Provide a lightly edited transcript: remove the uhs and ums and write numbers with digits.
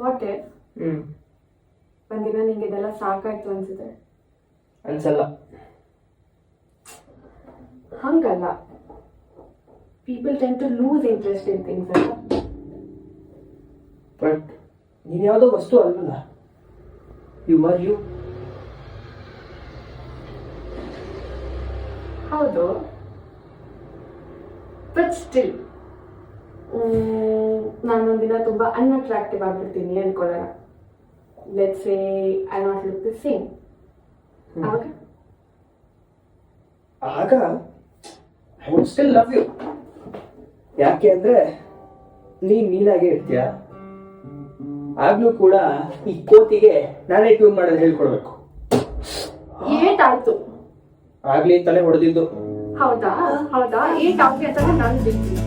What if ಒಂದಿನ ನಿಂಗೆ ಇದೆಲ್ಲ ಸಾಕಾಯ್ತು ಅನ್ಸುತ್ತೆ? ಅನ್ಸಲ್ಲ. ಹಂಗಲ್ಲ, people tend to lose interest in things ಅಲ್ಲ. ಬಟ್ ನೀನು ಯಾವುದೋ ವಸ್ತು ಅಲ್ವಲ್ಲ, ಯು ಆರ್ ಯು. ಹೌದು, ಬಟ್ ಸ್ಟಿಲ್ ನಾನೊಂದಿನ ತುಂಬ ಅನ್ಅಟ್ರಾಕ್ಟಿವ್ ಆಗಿಬಿಡ್ತೀನಿ ಅನ್ಕೊಳ್ಳೋಣ. Let's say I not look the same. ಆಗ I would still love you. ಯಾಕೆ ಅಂದ್ರೆ ನೀನಾಗೆ ಇರ್ತೀಯ. ಆಗ್ಲೂ ಕೂಡ ಈ ಕೋತಿಗೆ ನಾನೇ ಟ್ಯೂನ್ ಮಾಡೋದು ಹೇಳ್ಕೊಡ್ಬೇಕು. ಏಟಾಯ್ತು ಆಗ್ಲಿ ತಲೆ ಹೊಡೆದಿದ್ದು. ಹೌದಾ ಹೌದಾ, ಏಟಾಗಿ ಅಂತ ನಾನು ಬಿಡ್ತೀನಿ.